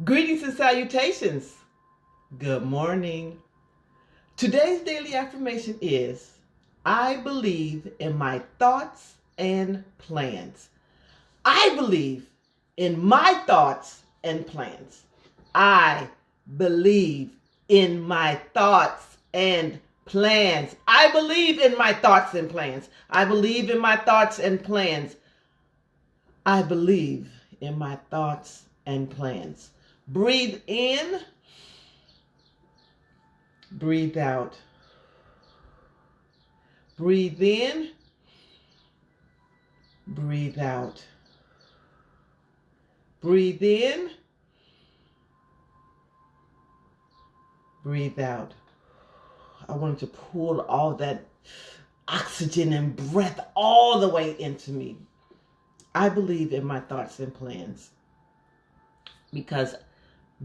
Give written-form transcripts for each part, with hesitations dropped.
Greetings and salutations. Good morning. Today's daily affirmation is, I believe in my thoughts and plans. I believe in my thoughts and plans. I believe in my thoughts and plans. I believe in my thoughts and plans. I believe in my thoughts and plans. I believe in my thoughts and plans. Breathe in, breathe out. Breathe in, breathe out. Breathe in, breathe out. I wanted to pull all that oxygen and breath all the way into me. I believe in my thoughts and plans because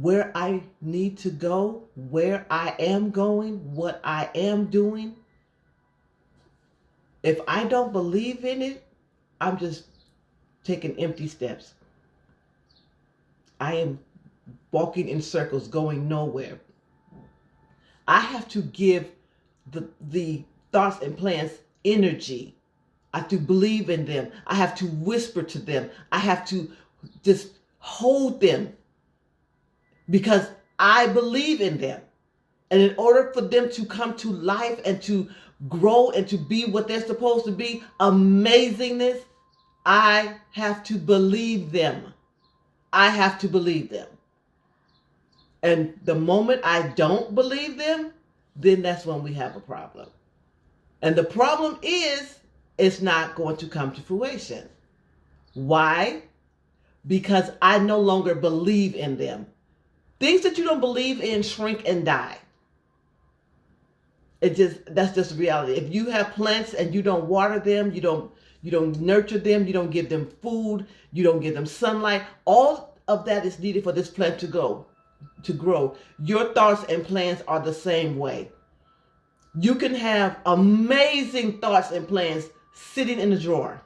where I need to go, where I am going, what I am doing, if I don't believe in it, I'm just taking empty steps. I am walking in circles, going nowhere. I have to give the thoughts and plans energy. I have to believe in them. I have to whisper to them. I have to just hold them because I believe in them. And in order for them to come to life and to grow and to be what they're supposed to be, amazingness, I have to believe them. I have to believe them. And the moment I don't believe them, then that's when we have a problem. And the problem is, it's not going to come to fruition. Why? Because I no longer believe in them. Things that you don't believe in shrink and die. That's just reality. If you have plants and you don't water them, you don't nurture them, you don't give them food, you don't give them sunlight, all of that is needed for this plant to grow. Your thoughts and plans are the same way. You can have amazing thoughts and plans sitting in a drawer,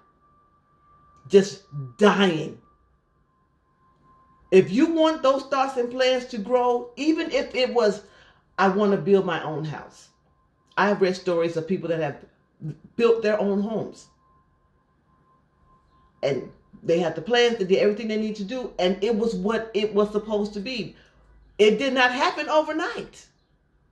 just dying. If you want those thoughts and plans to grow, even if it was, I want to build my own house. I have read stories of people that have built their own homes. And they had the plans, they did everything they need to do, and it was what it was supposed to be. It did not happen overnight.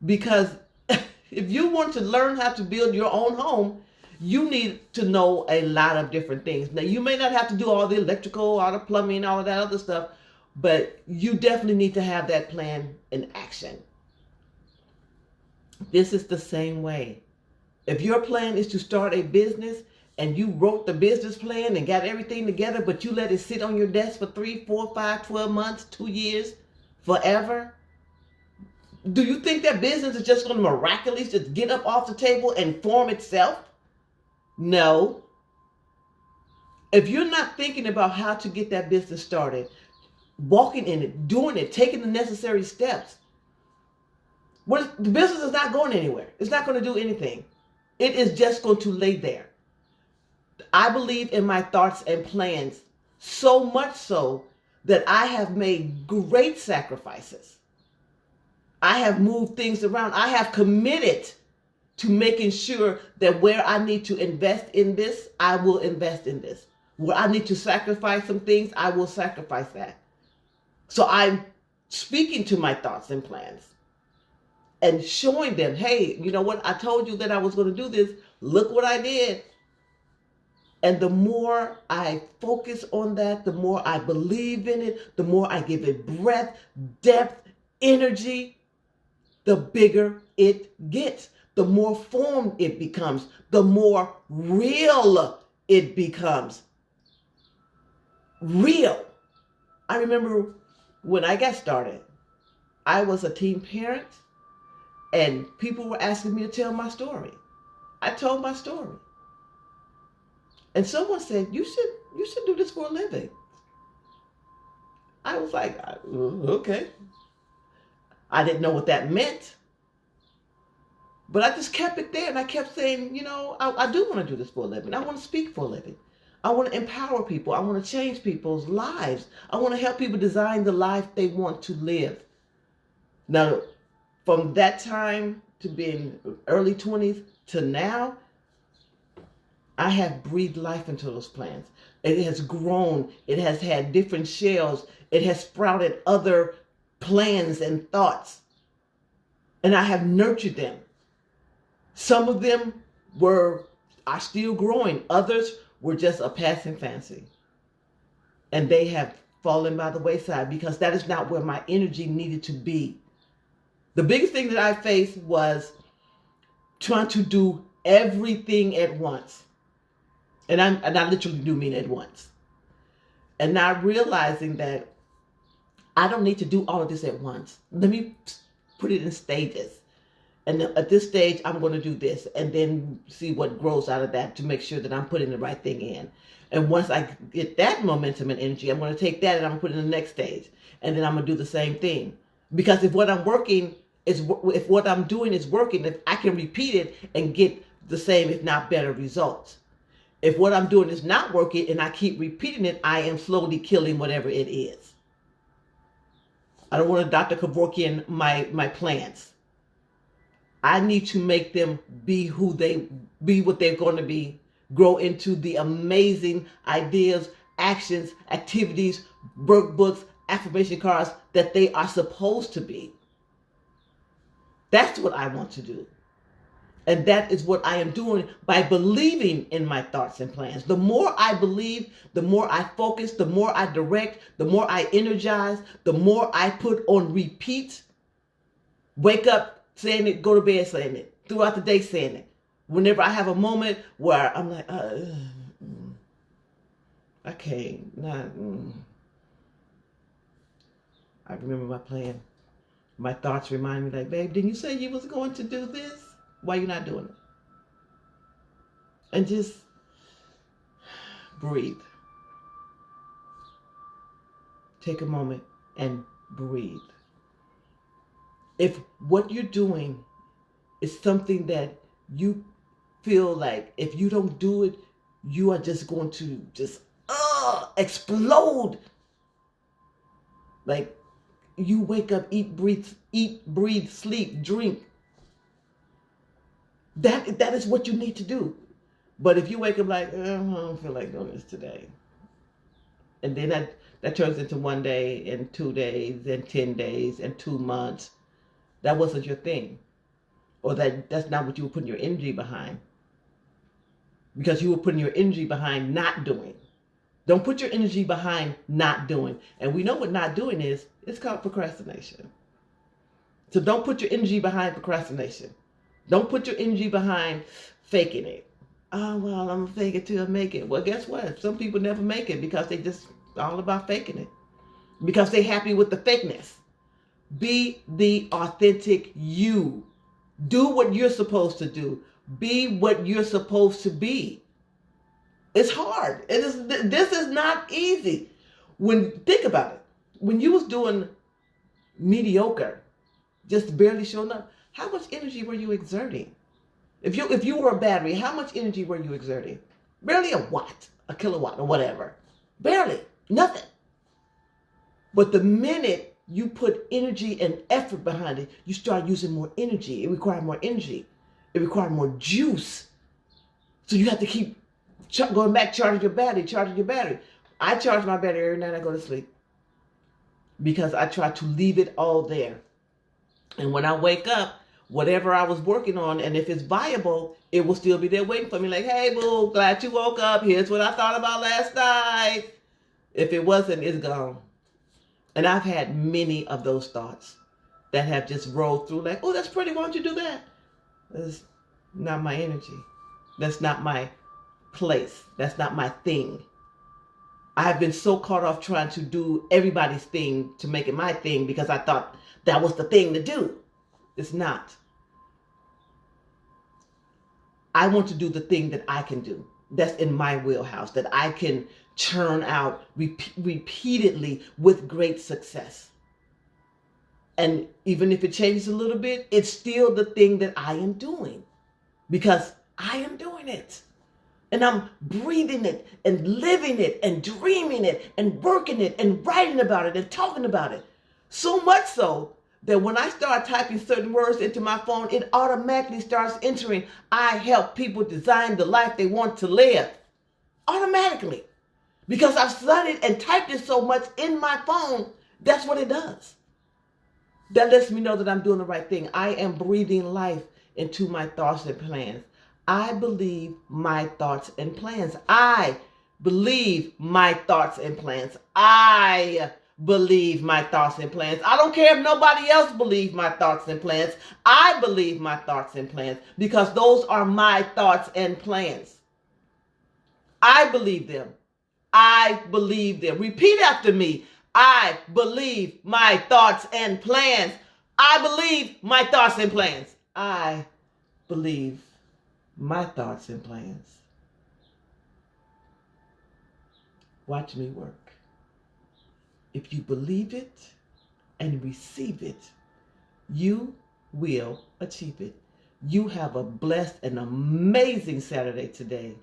Because if you want to learn how to build your own home, you need to know a lot of different things. Now, you may not have to do all the electrical, all the plumbing, all of that other stuff, but you definitely need to have that plan in action. This is the same way. If your plan is to start a business and you wrote the business plan and got everything together, but you let it sit on your desk for 3, 4, 5, 12 months, 2 years, forever, do you think that business is just going to miraculously just get up off the table and form itself? No. If you're not thinking about how to get that business started, walking in it, doing it, taking the necessary steps, the business is not going anywhere. It's not going to do anything. It is just going to lay there. I believe in my thoughts and plans so much so that I have made great sacrifices. I have moved things around. I have committed to making sure that where I need to invest in this, I will invest in this. Where I need to sacrifice some things, I will sacrifice that. So I'm speaking to my thoughts and plans and showing them, hey, you know what? I told you that I was going to do this. Look what I did. And the more I focus on that, the more I believe in it, the more I give it breadth, depth, energy, the bigger it gets, the more formed it becomes, the more real it becomes. Real. I remember when I got started, I was a teen parent and people were asking me to tell my story. I told my story. And someone said, you should do this for a living. I was like, okay. I didn't know what that meant. But I just kept it there and I kept saying, I do want to do this for a living. I want to speak for a living. I want to empower people. I want to change people's lives. I want to help people design the life they want to live. Now, from that time to being early 20s to now, I have breathed life into those plants. It has grown. It has had different shells. It has sprouted other plans and thoughts. And I have nurtured them. Some of them are still growing. Others were just a passing fancy. And they have fallen by the wayside because that is not where my energy needed to be. The biggest thing that I faced was trying to do everything at once. And I literally do mean at once. And not realizing that I don't need to do all of this at once. Let me put it in stages. And at this stage, I'm going to do this and then see what grows out of that to make sure that I'm putting the right thing in. And once I get that momentum and energy, I'm going to take that and I'm going to put it in the next stage. And then I'm going to do the same thing. Because if what I'm doing is working, if I can repeat it and get the same, if not better results. If what I'm doing is not working and I keep repeating it, I am slowly killing whatever it is. I don't want to Dr. Kevorkian my plants. I need to make them be what they're going to be, grow into the amazing ideas, actions, activities, workbooks, affirmation cards that they are supposed to be. That's what I want to do. And that is what I am doing by believing in my thoughts and plans. The more I believe, the more I focus, the more I direct, the more I energize, the more I put on repeat. Wake up saying it, go to bed saying it, throughout the day saying it. Whenever I have a moment where I'm like, I can't, I remember my plan. My thoughts remind me like, babe, didn't you say you was going to do this? Why are you not doing it? And just breathe. Take a moment and breathe. If what you're doing is something that you feel like if you don't do it, you are just going to just explode. Like you wake up, eat, breathe, sleep, drink. That is what you need to do. But if you wake up like, I don't feel like doing this today. And then that turns into 1 day and 2 days and 10 days and 2 months. That wasn't your thing. Or that's not what you were putting your energy behind. Because you were putting your energy behind not doing. Don't put your energy behind not doing. And we know what not doing is. It's called procrastination. So don't put your energy behind procrastination. Don't put your energy behind faking it. Oh, well, I'm going to fake it till I make it. Well, guess what? Some people never make it because they just all about faking it. Because they're happy with the fakeness. Be the authentic you. Do what you're supposed to do. Be what you're supposed to be. It's hard. This is not easy. Think about it. When you was doing mediocre, just barely showing up, how much energy were you exerting? If you were a battery, how much energy were you exerting? Barely a watt, a kilowatt, or whatever. Barely. Nothing. But the minute you put energy and effort behind it, you start using more energy. It required more energy. It required more juice. So you have to keep going back, charging your battery. I charge my battery every night I go to sleep. Because I try to leave it all there. And when I wake up, whatever I was working on, and if it's viable, it will still be there waiting for me. Like, hey, boo, glad you woke up. Here's what I thought about last night. If it wasn't, it's gone. And I've had many of those thoughts that have just rolled through like, oh, that's pretty. Why don't you do that? That's not my energy. That's not my place. That's not my thing. I've been so caught off trying to do everybody's thing to make it my thing because I thought that was the thing to do. It's not. I want to do the thing that I can do. That's in my wheelhouse, that I can churn out repeatedly with great success. And even if it changes a little bit, it's still the thing that I am doing because I am doing it. And I'm breathing it and living it and dreaming it and working it and writing about it and talking about it. So much so that when I start typing certain words into my phone, it automatically starts entering, I help people design the life they want to live. Automatically. Because I've studied and typed it so much in my phone, that's what it does. That lets me know that I'm doing the right thing. I am breathing life into my thoughts and plans. I believe my thoughts and plans. I believe my thoughts and plans. I believe my thoughts and plans. I don't care if nobody else believes my thoughts and plans. I believe my thoughts and plans because those are my thoughts and plans. I believe them. I believe them. Repeat after me. I believe my thoughts and plans. I believe my thoughts and plans. I believe my thoughts and plans. Watch me work. If you believe it and receive it, you will achieve it. You have a blessed and amazing Saturday today.